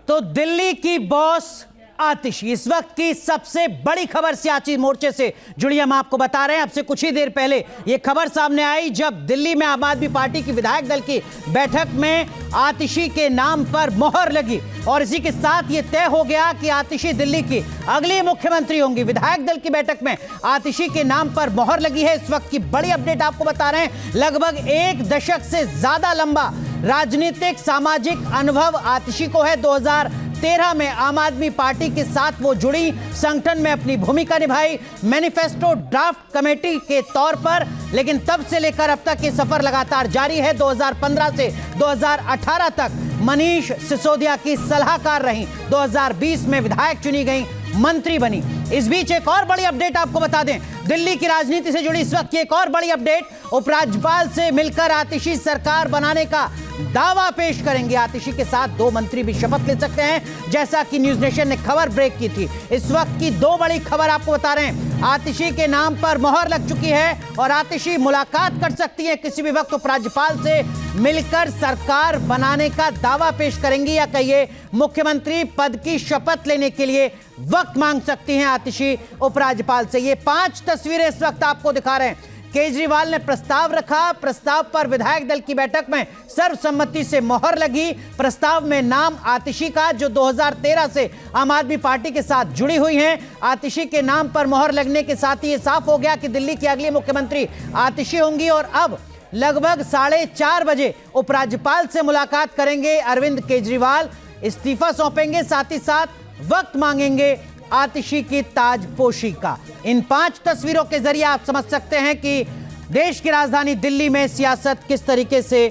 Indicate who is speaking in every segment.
Speaker 1: तो दिल्ली की बॉस आतिशी इस वक्त की सबसे बड़ी खबर सियासी मोर्चे से जुड़ी हम आपको बता रहे हैं। अब से कुछ ही देर पहले यह खबर सामने आई जब दिल्ली में आम आदमी पार्टी की विधायक दल की बैठक में आतिशी के नाम पर मोहर लगी और इसी के साथ यह तय हो गया कि आतिशी दिल्ली की अगली मुख्यमंत्री होंगी। विधायक दल की बैठक में आतिशी के नाम पर मोहर लगी है। इस वक्त की बड़ी अपडेट आपको बता रहे हैं। लगभग एक दशक से ज्यादा लंबा राजनीतिक सामाजिक अनुभव आतिशी को है। 2013 में आम आदमी पार्टी के साथ वो जुड़ी, संगठन में अपनी भूमिका निभाई, मैनिफेस्टो ड्राफ्ट कमेटी के तौर पर, लेकिन तब से लेकर अब तक ये सफर लगातार जारी है। 2015 से 2018 तक मनीष सिसोदिया की सलाहकार रहीं, 2020 में विधायक चुनी गई, मंत्री बनी। इस बीच एक और बड़ी अपडेट आपको बता दें, दिल्ली की राजनीति से जुड़ी इस वक्त की एक और बड़ी अपडेट, उपराज्यपाल से मिलकर आतिशी सरकार बनाने का दावा पेश करेंगे। आतिशी के साथ 2 मंत्री भी शपथ ले सकते हैं, जैसा कि न्यूज नेशन ने खबर ब्रेक की थी। इस वक्त की 2 बड़ी खबर आपको बता रहे हैं। आतिशी के नाम पर मोहर लग चुकी है और आतिशी मुलाकात कर सकती है किसी भी वक्त उपराज्यपाल से मिलकर सरकार बनाने का दावा पेश करेंगी, या कहिए मुख्यमंत्री पद की शपथ लेने के लिए वक्त मांग सकती हैं आतिशी उपराज्यपाल से। ये 5 तस्वीरें इस वक्त आपको दिखा रहे हैं। केजरीवाल ने प्रस्ताव रखा, प्रस्ताव पर विधायक दल की बैठक में सर्वसम्मति से मोहर लगी। प्रस्ताव में नाम आतिशी का, जो 2013 से आम आदमी पार्टी के साथ जुड़ी हुई हैं। आतिशी के नाम पर मोहर लगने के साथ ही ये साफ हो गया कि दिल्ली की अगली मुख्यमंत्री आतिशी होंगी। और अब लगभग 4:30 बजे उपराज्यपाल से मुलाकात करेंगे अरविंद केजरीवाल, इस्तीफा सौंपेंगे, साथ ही साथ वक्त मांगेंगे आतिशी की ताजपोशी का। इन 5 तस्वीरों के जरिए आप समझ सकते हैं कि देश की राजधानी दिल्ली में सियासत किस तरीके से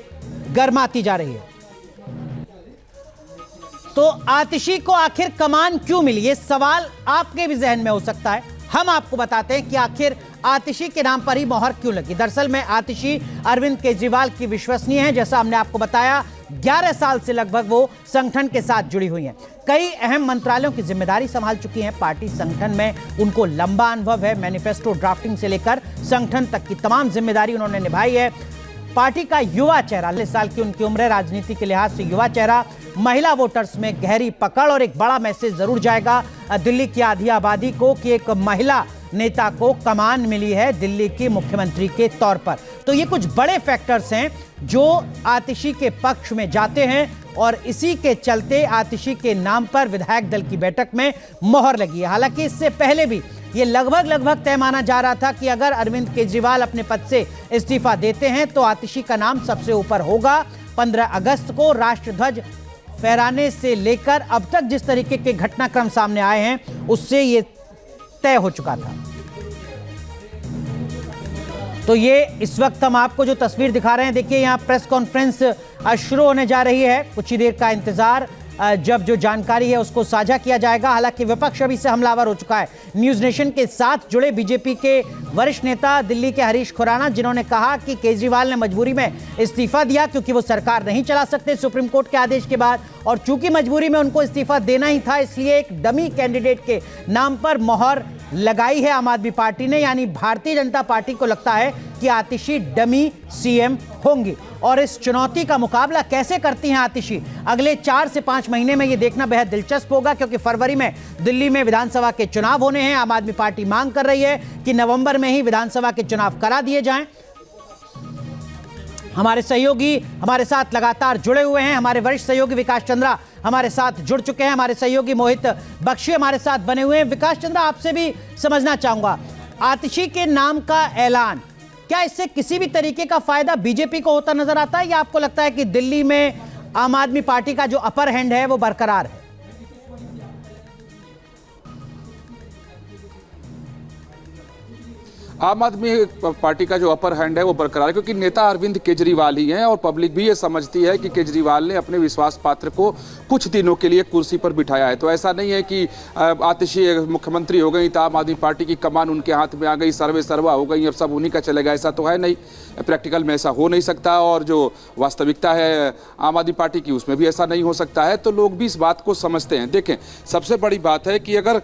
Speaker 1: गर्माती जा रही है। तो आतिशी को आखिर कमान क्यों मिली, ये सवाल आपके भी जहन में हो सकता है। हम आपको बताते हैं कि आखिर आतिशी के नाम पर ही मोहर क्यों लगी। दरअसल में आतिशी अरविंद केजरीवाल की विश्वसनीय है। जैसा हमने आपको बताया, 11 साल से लगभग वो संगठन के साथ जुड़ी हुई हैं। कई अहम मंत्रालयों की जिम्मेदारी संभाल चुकी हैं। पार्टी संगठन में उनको लंबा अनुभव है। मैनिफेस्टो ड्राफ्टिंग से लेकर संगठन तक की तमाम जिम्मेदारी उन्होंने निभाई है। पार्टी का युवा चेहरा, 40 साल की उनकी उम्र है, राजनीति के लिहाज से युवा चेहरा। महिला वोटर्स में गहरी पकड़ और एक बड़ा मैसेज जरूर जाएगा दिल्ली की आधी आबादी को कि एक महिला नेता को कमान मिली है दिल्ली की मुख्यमंत्री के तौर पर। तो ये कुछ बड़े फैक्टर्स हैं जो आतिशी के पक्ष में जाते हैं और इसी के चलते आतिशी के नाम पर विधायक दल की बैठक में मोहर लगी है। हालांकि इससे पहले भी ये लगभग तय माना जा रहा था कि अगर अरविंद केजरीवाल अपने पद से इस्तीफा देते हैं तो आतिशी का नाम सबसे ऊपर होगा। 15 अगस्त को राष्ट्रध्वज फहराने से लेकर अब तक जिस तरीके के घटनाक्रम सामने आए हैं उससे ये तय हो चुका था। तो ये इस वक्त हम आपको जो तस्वीर दिखा रहे हैं, देखिए यहां प्रेस कॉन्फ्रेंस शुरू होने जा रही है। कुछ ही देर का इंतजार, जब जो जानकारी है उसको साझा किया जाएगा। हालांकि विपक्ष अभी से हमलावर हो चुका है। न्यूज नेशन के साथ जुड़े बीजेपी के वरिष्ठ नेता दिल्ली के हरीश खुराना, जिन्होंने कहा कि केजरीवाल ने मजबूरी में इस्तीफा दिया क्योंकि वो सरकार नहीं चला सकते सुप्रीम कोर्ट के आदेश के बाद, और चूंकि मजबूरी में उनको इस्तीफा देना ही था इसलिए एक डमी कैंडिडेट के नाम पर मोहर लगाई है आम आदमी पार्टी ने। यानी भारतीय जनता पार्टी को लगता है कि आतिशी डमी सीएम होंगी। और इस चुनौती का मुकाबला कैसे करती हैं आतिशी, अगले 4 से 5 महीने में ये देखना बेहद दिलचस्प होगा, क्योंकि फरवरी में दिल्ली में विधानसभा के चुनाव होने हैं। आम आदमी पार्टी मांग कर रही है कि नवंबर में ही विधानसभा के चुनाव करा दिए जाएं। हमारे सहयोगी हमारे साथ लगातार जुड़े हुए हैं। हमारे वरिष्ठ सहयोगी विकास चंद्रा हमारे साथ जुड़ चुके हैं। हमारे सहयोगी मोहित बख्शी हमारे साथ बने हुए हैं। विकास चंद्रा, आपसे भी समझना चाहूंगा, आतिशी के नाम का ऐलान, क्या इससे किसी भी तरीके का फायदा बीजेपी को होता नजर आता है, या आपको लगता है कि दिल्ली में आम आदमी पार्टी का जो अपर हैंड है वो बरकरार है?
Speaker 2: आम आदमी पार्टी का जो अपर हैंड है वो बरकरार है, क्योंकि नेता अरविंद केजरीवाल ही हैं और पब्लिक भी ये समझती है कि केजरीवाल ने अपने विश्वास पात्र को कुछ दिनों के लिए कुर्सी पर बिठाया है। तो ऐसा नहीं है कि आतिशी मुख्यमंत्री हो गई तो आम आदमी पार्टी की कमान उनके हाथ में आ गई, सर्वे सर्वा हो गई, अब सब उन्हीं का चलेगा, ऐसा तो है नहीं। प्रैक्टिकल में ऐसा हो नहीं सकता और जो वास्तविकता है आम आदमी पार्टी की उसमें भी ऐसा नहीं हो सकता है। तो लोग भी इस बात को समझते हैं। देखें, सबसे बड़ी बात है कि अगर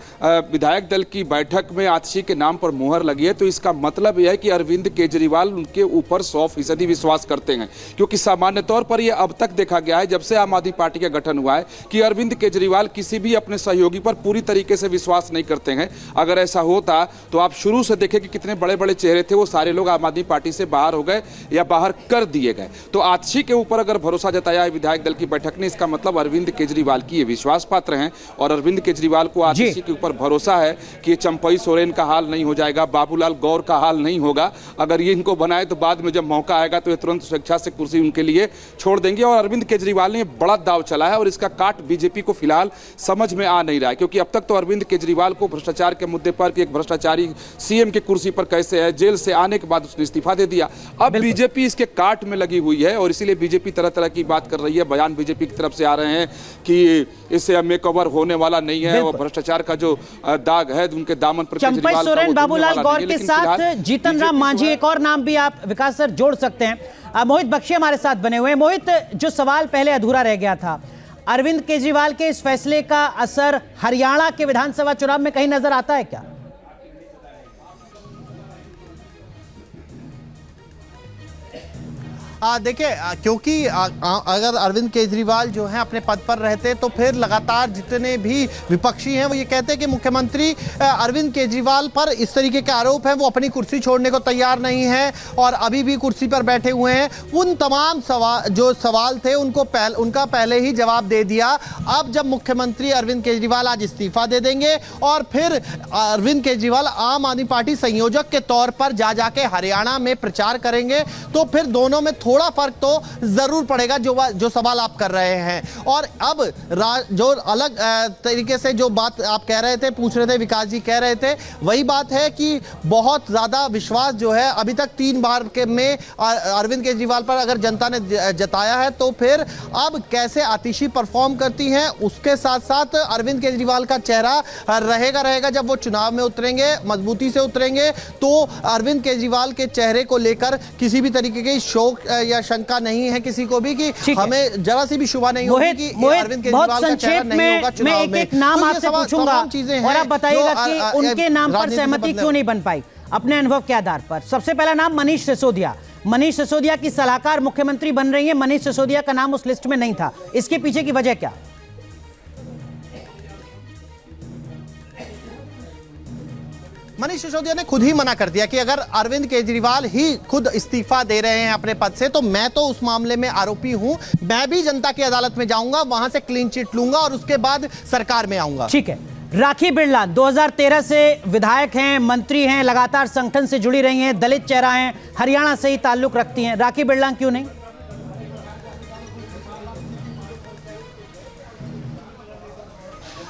Speaker 2: विधायक दल की बैठक में आतिशी के नाम पर मुहर लगी है तो इस इसका मतलब यह है कि अरविंद केजरीवाल उनके ऊपर 100% विश्वास करते हैं, क्योंकि सामान्य तौर पर यह अब तक देखा गया है जब से आम आदमी पार्टी का गठन हुआ है कि अरविंद केजरीवाल किसी भी अपने सहयोगी पर पूरी तरीके से विश्वास नहीं करते हैं। अगर ऐसा होता तो आप शुरू से देखें कि कितने बड़े बड़े चेहरे थे, वो सारे लोग आम आदमी पार्टी से बाहर हो गए या बाहर कर दिए गए। तो आतिशी के ऊपर अगर भरोसा जताया है विधायक दल की बैठक ने, इसका मतलब अरविंद केजरीवाल की ये विश्वास पात्र हैं और अरविंद केजरीवाल को आतिशी के ऊपर भरोसा है कि चंपई सोरेन का हाल नहीं हो जाएगा, बाबूलाल गौर का हाल नहीं होगा। अगर ये इनको बनाए तो बाद में जब मौका आएगा तो ये तुरंत स्वेच्छा से कुर्सी उनके लिए छोड़ देंगे। और अरविंद केजरीवाल ने बड़ा दाव चला है और इसका काट बीजेपी को फिलहाल समझ में आ नहीं रहा है, क्योंकि अब तक तो अरविंद केजरीवाल को भ्रष्टाचार के मुद्दे पर कि एक भ्रष्टाचारी सीएम की कुर्सी पर कैसे है, जेल से आने के बाद उसने इस्तीफा दे दिया। अब बीजेपी इसके काट में लगी हुई है और इसीलिए बीजेपी तरह तरह की बात कर रही है। बयान बीजेपी की तरफ से आ रहे हैं कि इससे मेकओवर होने वाला नहीं है और भ्रष्टाचार का जो दाग है उनके दामन पर
Speaker 1: चंपई सोरेन, बाबूलाल गौर के साथ जीतन राम मांझी, एक और नाम भी आप विकास सर जोड़ सकते हैं। मोहित बख्शी हमारे साथ बने हुए हैं। मोहित, जो सवाल पहले अधूरा रह गया था, अरविंद केजरीवाल के इस फैसले का असर हरियाणा के विधानसभा चुनाव में कहीं नजर आता है क्या?
Speaker 3: देखिए, क्योंकि अगर अरविंद केजरीवाल जो हैं अपने पद पर रहते तो फिर लगातार जितने भी विपक्षी हैं वो ये कहते हैं कि मुख्यमंत्री अरविंद केजरीवाल पर इस तरीके के आरोप हैं, वो अपनी कुर्सी छोड़ने को तैयार नहीं है और अभी भी कुर्सी पर बैठे हुए हैं। उन तमाम सवाल थे उनका पहले ही जवाब दे दिया। अब जब मुख्यमंत्री अरविंद केजरीवाल आज इस्तीफा दे देंगे और फिर अरविंद केजरीवाल आम आदमी पार्टी संयोजक के तौर पर जाके हरियाणा में प्रचार करेंगे तो फिर दोनों में थोड़ा फर्क तो जरूर पड़ेगा, जो सवाल आप कर रहे हैं। और अब जो अलग तरीके से जो बात आप कह रहे थे, पूछ रहे थे, विकास जी कह रहे थे, वही बात है कि बहुत ज्यादा विश्वास जो है अभी तक 3 बार के में अरविंद केजरीवाल पर अगर जनता ने जताया है, तो फिर अब कैसे आतिशी परफॉर्म करती हैं उसके साथ साथ अरविंद केजरीवाल का चेहरा रहेगा जब वो चुनाव में उतरेंगे, मजबूती से उतरेंगे, तो अरविंद केजरीवाल के चेहरे को लेकर किसी भी तरीके की शोक या शंका नहीं है किसी को भी कि हमें जरा सी भी शुभा नहीं होगी कि अरविंद केजरीवाल का चेहरा नहीं होगा चुनाव में।
Speaker 1: एक नाम आपसे पूछूंगा और आप बताइएगा कि उनके नाम पर सहमति क्यों नहीं बन पाई अपने अनुभव के आधार पर। सबसे पहला नाम मनीष सिसोदिया। मनीष सिसोदिया की सलाहकार मुख्यमंत्री बन रही है, मनीष सिसोदिया का नाम उस लिस्ट में नहीं था, इसके पीछे की वजह क्या?
Speaker 3: मनीष सिसोदिया ने खुद ही मना कर दिया कि अगर अरविंद केजरीवाल ही खुद इस्तीफा दे रहे हैं अपने पद से तो मैं तो उस मामले में आरोपी हूं, मैं भी जनता की अदालत में जाऊंगा, वहां से क्लीन चिट लूंगा और उसके बाद सरकार में आऊंगा।
Speaker 1: ठीक है। राखी बिरलान 2013 से विधायक हैं, मंत्री हैं, लगातार संगठन से जुड़ी रही हैं, दलित चेहरा हैं, हरियाणा से ही ताल्लुक रखती हैं, राखी बिरलान क्यों नहीं?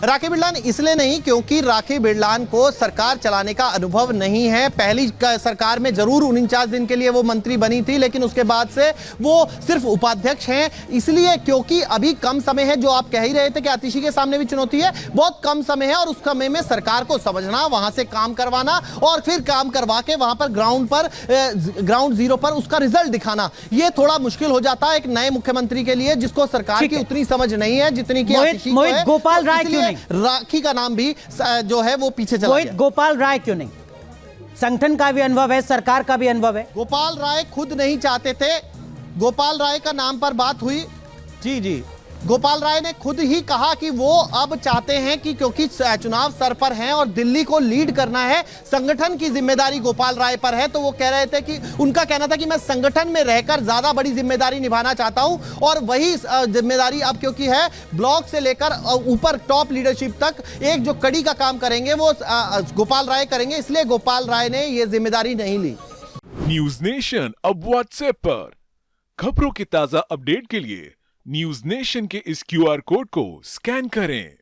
Speaker 3: राखी बिरलान इसलिए नहीं क्योंकि राखी बिरलान को सरकार चलाने का अनुभव नहीं है। पहली सरकार में जरूर 49 दिन के लिए वो मंत्री बनी थी, लेकिन उसके बाद से वो सिर्फ उपाध्यक्ष हैं। इसलिए क्योंकि अभी कम समय है, जो आप कह ही रहे थे कि आतिशी के सामने भी चुनौती है, बहुत कम समय है और उस समय में सरकार को समझना, वहां से काम करवाना और फिर काम करवा के वहां पर ग्राउंड जीरो पर उसका रिजल्ट दिखाना, ये थोड़ा मुश्किल हो जाता है एक नए मुख्यमंत्री के लिए जिसको सरकार की उतनी समझ नहीं है जितनी की आतिशी को है।
Speaker 1: गोपाल राय क्यों नहीं?
Speaker 3: राखी का नाम भी जो है वो पीछे चला गया।
Speaker 1: गोपाल राय क्यों नहीं? संगठन का भी अनुभव है, सरकार का भी अनुभव है।
Speaker 3: गोपाल राय खुद नहीं चाहते थे, गोपाल राय का नाम पर बात हुई। जी, गोपाल राय ने खुद ही कहा कि वो अब चाहते हैं कि क्योंकि चुनाव सर पर हैं और दिल्ली को लीड करना है, संगठन की जिम्मेदारी गोपाल राय पर है, तो वो कह रहे थे कि उनका कहना था कि मैं संगठन में रहकर ज्यादा बड़ी जिम्मेदारी निभाना चाहता हूं और वही जिम्मेदारी अब क्योंकि है ब्लॉक से लेकर ऊपर टॉप लीडरशिप तक एक जो कड़ी का काम करेंगे वो गोपाल राय करेंगे, इसलिए गोपाल राय ने यह जिम्मेदारी नहीं ली।
Speaker 4: न्यूज नेशन अब व्हाट्सएप पर खबरों की ताजा अपडेट के लिए न्यूज नेशन के इस QR कोड को स्कैन करें।